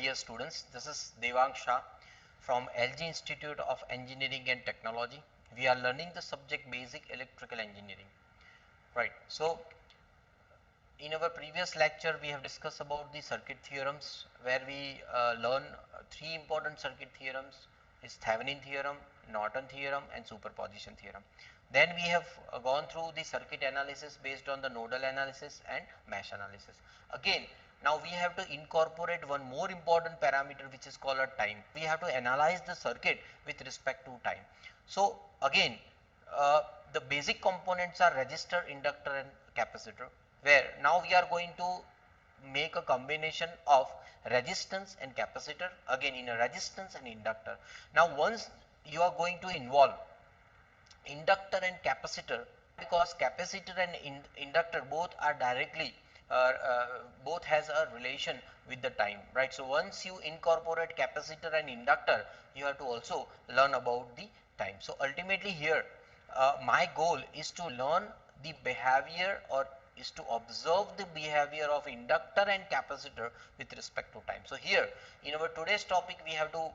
dear students. This is Devang Shah from LG Institute of Engineering and Technology. We are learning the subject basic electrical engineering. Right. So, in our previous lecture, we have discussed about the circuit theorems, where we learn three important circuit theorems: is Thevenin theorem, Norton theorem, and superposition theorem. Then we have gone through the circuit analysis based on the nodal analysis and mesh analysis. Again, now we have to incorporate one more important parameter, which is called a time. We have to analyze the circuit with respect to time. So again, the basic components are resistor, inductor, and capacitor, where now we are going to make a combination of resistance and capacitor, again in a resistance and inductor. Now once you are going to involve inductor and capacitor, because capacitor and inductor both are directly both has a relation with the time, right? So once you incorporate capacitor and inductor, you have to also learn about the time. So ultimately here my goal is to learn the behavior, or is to observe the behavior of inductor and capacitor with respect to time. So here in our today's topic, we have to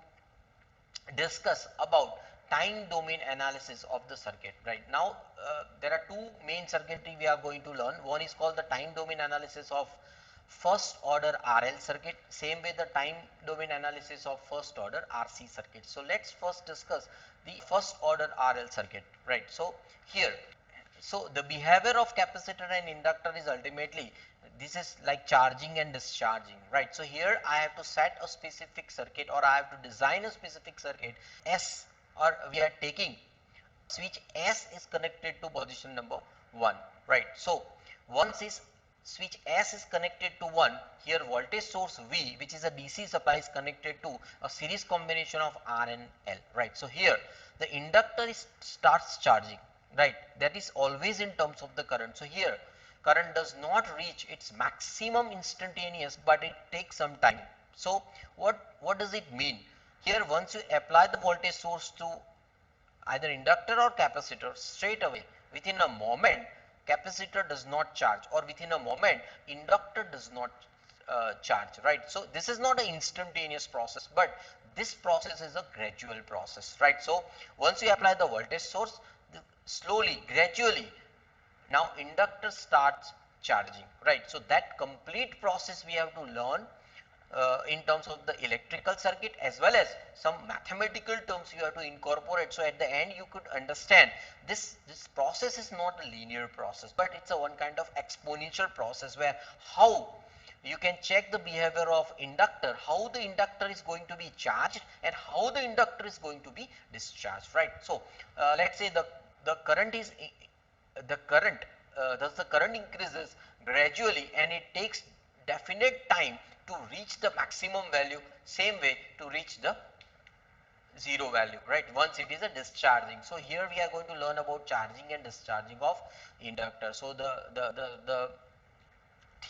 discuss about time domain analysis of the circuit. Right now there are two main circuitry we are going to learn. One is called the time domain analysis of first order RL circuit, same way the time domain analysis of first order RC circuit. So let's first discuss the first order RL circuit. Right. So here, so the behavior of capacitor and inductor is ultimately, this is like charging and discharging, right? So here I have to set a specific circuit, or I have to design a specific circuit S, or we are taking switch S is connected to position number 1, right? So once is switch S is connected to 1, here voltage source V, which is a DC supply, is connected to a series combination of R and L, right? So here the inductor starts charging, right? That is always in terms of the current. So here current does not reach its maximum instantaneous, but it takes some time. So what does it mean? Here once you apply the voltage source to either inductor or capacitor, straight away within a moment capacitor does not charge, or within a moment inductor does not charge, right? So this is not an instantaneous process, but this process is a gradual process, right? So once you apply the voltage source, slowly, gradually, now inductor starts charging, right? So that complete process we have to learn in terms of the electrical circuit, as well as some mathematical terms you have to incorporate. So at the end you could understand this process is not a linear process, but it's a one kind of exponential process, where how you can check the behavior of inductor, how the inductor is going to be charged and how the inductor is going to be discharged, right? So let's say the current is the current thus the current increases gradually, and it takes definite time to reach the maximum value, same way to reach the zero value, right, once it is a discharging. So here we are going to learn about charging and discharging of inductor. So the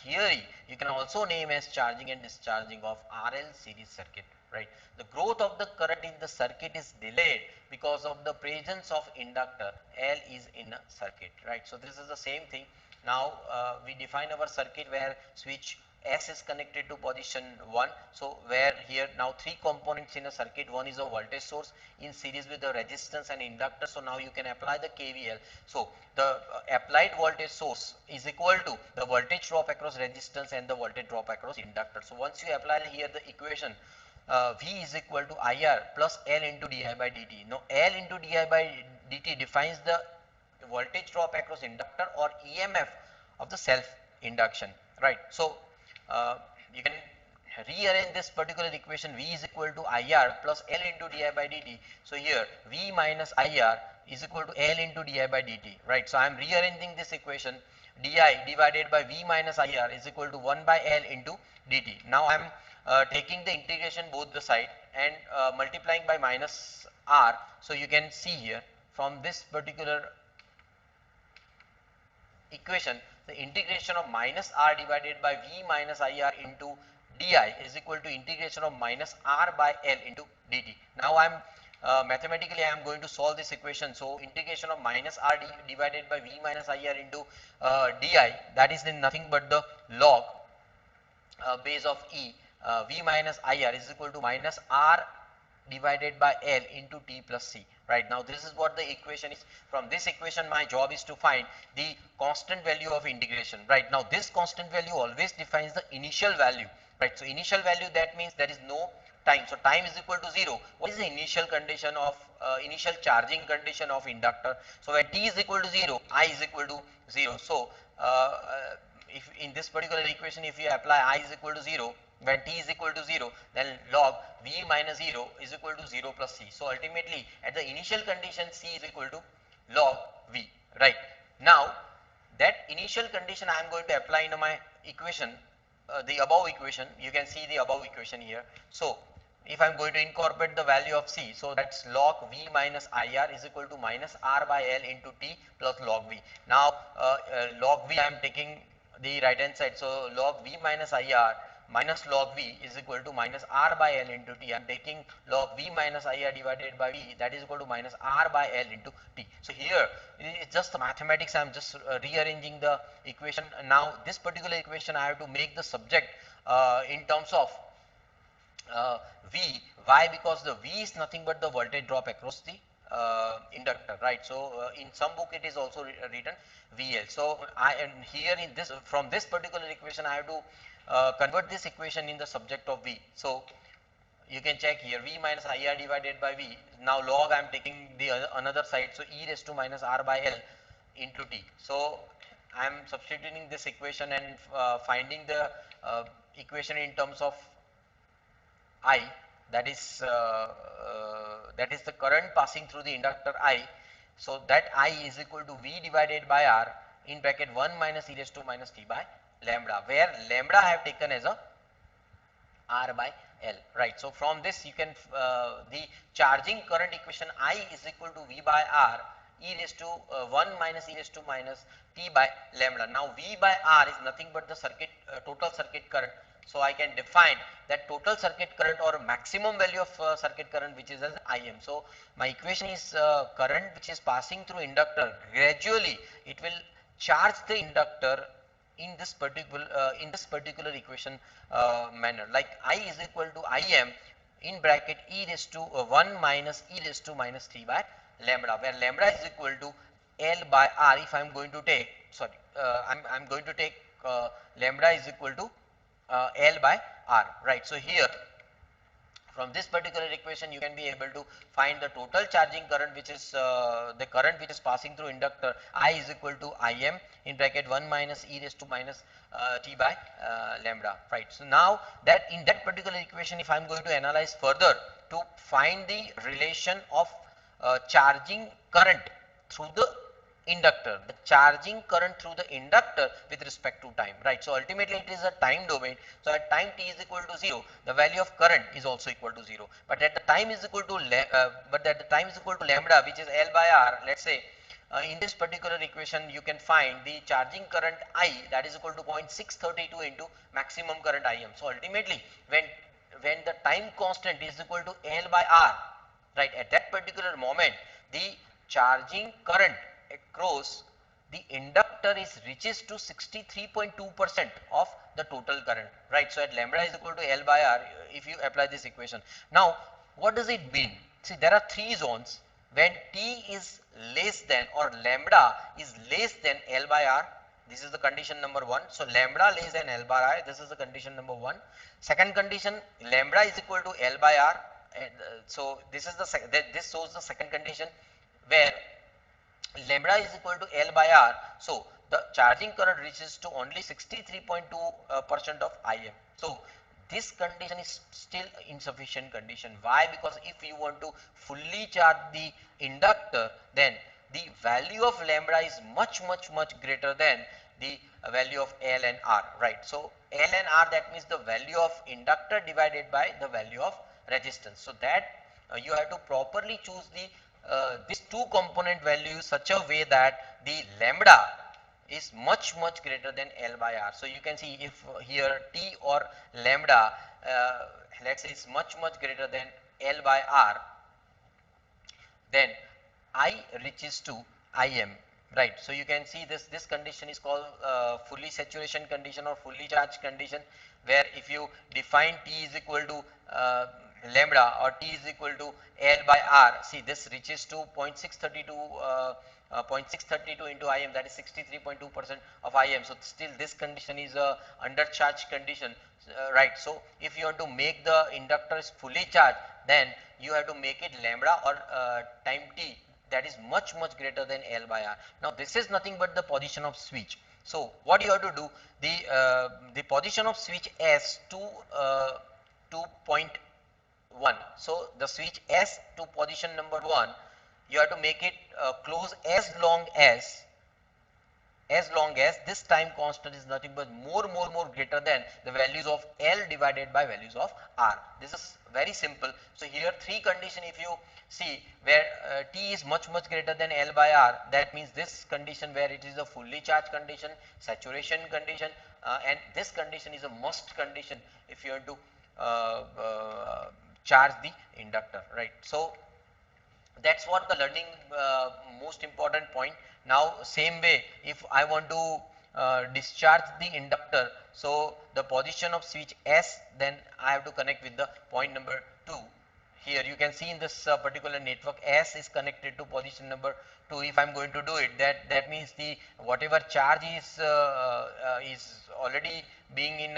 theory you can also name as charging and discharging of RL series circuit, right? The growth of the current in the circuit is delayed because of the presence of inductor. L is in a circuit, right? So this is the same thing. Now we define our circuit where switch S is connected to position 1. So where here now three components in a circuit. One is a voltage source in series with the resistance and inductor. So now you can apply the KVL. So the applied voltage source is equal to the voltage drop across resistance and the voltage drop across inductor. So once you apply here the equation, V is equal to IR plus L into di by dt. Now L into di by dt defines the voltage drop across inductor, or EMF of the self induction, right? So you can rearrange this particular equation. V is equal to IR plus L into di by dt. So here V minus IR is equal to L into di by dt, right? So I am rearranging this equation. Di divided by V minus IR is equal to 1 by L into dt. Now I am taking the integration both the side and multiplying by minus R. So you can see here from this particular equation, the integration of minus R divided by V minus IR into di is equal to integration of minus R by L into dt. Now I am mathematically I am going to solve this equation. So integration of minus R divided by V minus IR into di, that is nothing but the log base of E V minus IR is equal to minus R divided by L into T plus C. Right, now this is what the equation is. From this equation my job is to find the constant value of integration. Right, now this constant value always defines the initial value. Right, so initial value, that means there is no time, so time is equal to 0. What is the initial condition of initial charging condition of inductor? So when t is equal to 0, I is equal to 0. So if in this particular equation, if you apply I is equal to 0, when t is equal to 0, then log V minus 0 is equal to 0 plus C. So ultimately at the initial condition C is equal to log V. Right, now that initial condition I am going to apply in my equation, the above equation. You can see the above equation here. So if I am going to incorporate the value of C, so that's log V minus IR is equal to minus R by L into T plus log V. Now log V I am taking the right hand side, so log V minus IR minus log V is equal to minus R by L into T. I am taking log V minus IR divided by V, that is equal to minus R by L into T. So here it's just the mathematics. I am just rearranging the equation. Now this particular equation I have to make the subject in terms of V. Why? Because the V is nothing but the voltage drop across the inductor, right? So in some book it is also written VL. So I am here in this, from this particular equation I have to convert this equation in the subject of V. So you can check here, V minus IR divided by V. Now log I am taking the another side, so e raised to minus R by L into T. So I am substituting this equation and finding the equation in terms of I, that is the current passing through the inductor I. So that I is equal to V divided by R in bracket 1 minus e raised to minus T by lambda, where lambda I have taken as a R by L. Right, so from this you can the charging current equation I is equal to V by R e raised to 1 minus e raised to minus T by lambda. Now V by R is nothing but the circuit total circuit current. So I can define that total circuit current or maximum value of circuit current, which is as Im. So my equation is current which is passing through inductor, gradually it will charge the inductor in this particular equation manner, like I is equal to Im in bracket e raised to 1 minus e raised to minus T by lambda, where lambda is equal to L by R. If I am going to take, sorry, I'm going to take lambda is equal to L by R. Right, so here from this particular equation you can be able to find the total charging current, which is the current which is passing through inductor. I is equal to Im in bracket 1 minus e raised to minus T by lambda. Right, so now that in that particular equation, if I am going to analyze further to find the relation of charging current through the inductor, the charging current through the inductor with respect to time, right? So ultimately it is a time domain. So at time t is equal to 0, the value of current is also equal to 0. But at the time is equal to lambda, which is L by R. Let's say in this particular equation you can find the charging current I, that is equal to 0.632 into maximum current Im. So ultimately when the time constant is equal to L by R, right, at that particular moment the charging current across the inductor is reaches to 63.2% of the total current, right? So at lambda is equal to L by R, if you apply this equation. Now what does it mean? See, there are three zones when t is less than or lambda is less than L by R. This is the condition number 1. So lambda less than L by R, this is the condition number 1. Second condition, lambda is equal to L by R. So this is this shows the second condition where lambda is equal to L by R. So the charging current reaches to only 63.2% of Im. So this condition is still insufficient condition. Why? Because if you want to fully charge the inductor, then the value of lambda is much greater than the value of L and R, right? So L and R, that means the value of inductor divided by the value of resistance. So that you have to properly choose the these two component values such a way that the lambda is much greater than L by R. So you can see if here T or lambda let's say is much greater than L by R, then I reaches to Im, right? So you can see this condition is called fully saturation condition or fully charged condition, where if you define T is equal to lambda or T is equal to L by R, see this reaches to 0.632 into Im, that is 63.2% of Im. So still this condition is a undercharged condition, right? So if you want to make the inductor is fully charged, then you have to make it lambda or time T that is much greater than L by R. Now this is nothing but the position of switch. So what you have to do, the position of switch S to 2.1. So the switch S to position number 1, you have to make it close as long as this time constant is nothing but more greater than the values of L divided by values of R. This is very simple. So here three condition if you see where T is much greater than L by R, that means this condition where it is a fully charged condition, saturation condition, and this condition is a must condition if you want to charge the inductor, right? So that's what the learning most important point. Now same way if I want to discharge the inductor, so the position of switch S, then I have to connect with the point number 2. Here you can see in this particular network S is connected to position number 2. If I am going to do it, that means the whatever charge is already being in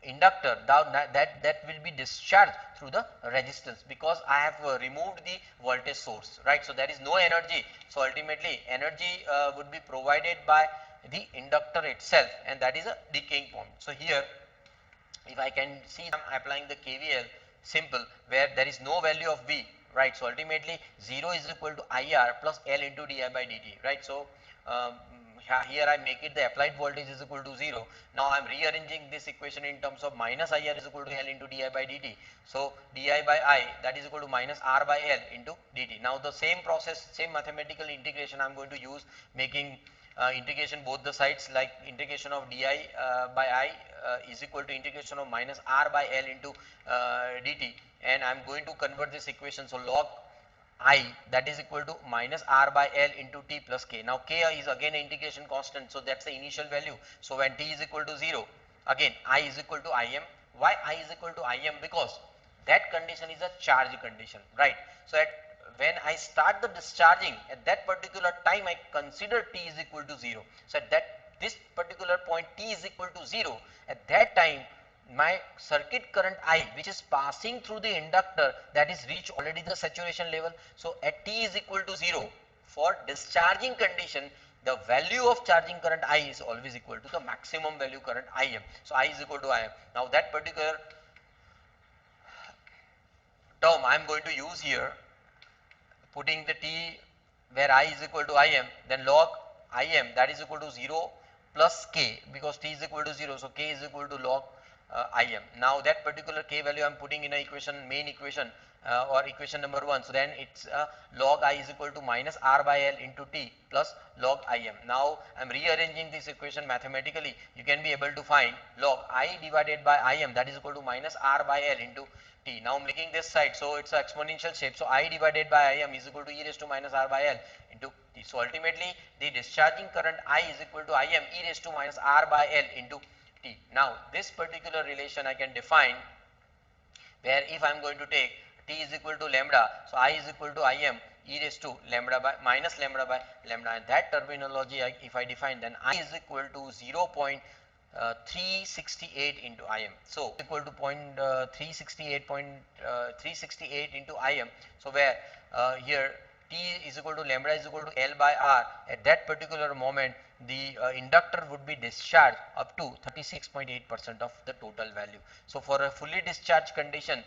inductor, that will be discharged through the resistance, because I have removed the voltage source, right? So there is no energy. So ultimately energy would be provided by the inductor itself, and that is a decaying point. So here if I can see, I am applying the KVL simple, where there is no value of V, right? So ultimately 0 is equal to IR plus L into di by dt, right? So here I make it the applied voltage is equal to 0. Now I am rearranging this equation in terms of minus IR is equal to L into di by dt. So di by I, that is equal to minus R by L into dt. Now the same process, same mathematical integration I am going to use, making integration both the sides, like integration of di by I is equal to integration of minus R by L into dt, and I am going to convert this equation. So log I, that is equal to minus R by L into T plus K. Now K is again an integration constant, so that's the initial value. So when T is equal to 0, again I is equal to Im. Why I is equal to Im? Because that condition is a charge condition, right? So when I start the discharging, at that particular time I consider T is equal to 0. So at this particular point T is equal to 0, at that time my circuit current I, which is passing through the inductor, that is reached already the saturation level. So at T is equal to 0, for discharging condition, the value of charging current I is always equal to the maximum value current Im. So I is equal to Im. Now that particular term I am going to use here, putting the T where I is equal to Im, then log Im, that is equal to 0 plus K, because T is equal to 0, so K is equal to log Im. Now that particular K value I am putting in a equation, main equation or equation number 1. So then it's log I is equal to minus R by L into T plus log Im. Now I am rearranging this equation mathematically. You can be able to find log I divided by Im, that is equal to minus R by L into T. Now making this side, so it's an exponential shape. So I divided by Im is equal to e raised to minus R by L into T. So ultimately the discharging current I is equal to Im e raised to minus R by L into T. Now this particular relation I can define, where if I am going to take T is equal to lambda, so I is equal to Im e raised to lambda by minus lambda by lambda, and that terminology if I define, then I is equal to 0.368 into Im. So equal to 368 into Im. So where here T is equal to lambda is equal to L by R, at that particular moment the inductor would be discharged up to 36.8% of the total value. So for a fully discharged condition,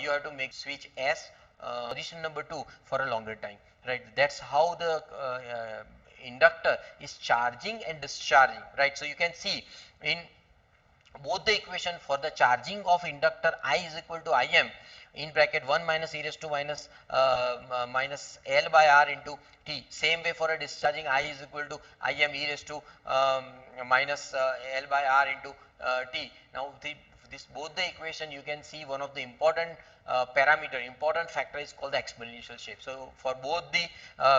you have to make switch S position number 2 for a longer time, right? That's how the inductor is charging and discharging, right? So you can see in both the equation, for the charging of inductor I is equal to Im in bracket 1 minus e raised to minus minus L by R into T. Same way for a discharging I is equal to Im e raised to minus L by R into T. Now this both the equation, you can see one of the important parameter, important factor is called the exponential shape. So for both the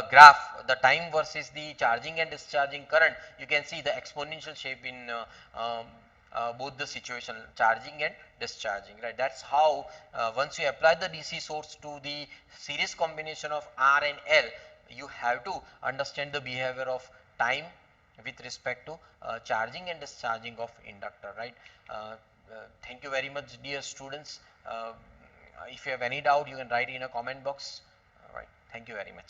graph, the time versus the charging and discharging current, you can see the exponential shape in both the situation, charging and discharging, right. That's how once you apply the DC source to the series combination of R and L, you have to understand the behavior of time with respect to charging and discharging of inductor, right. Thank you very much, dear students. If you have any doubt, you can write in a comment box. All right, thank you very much.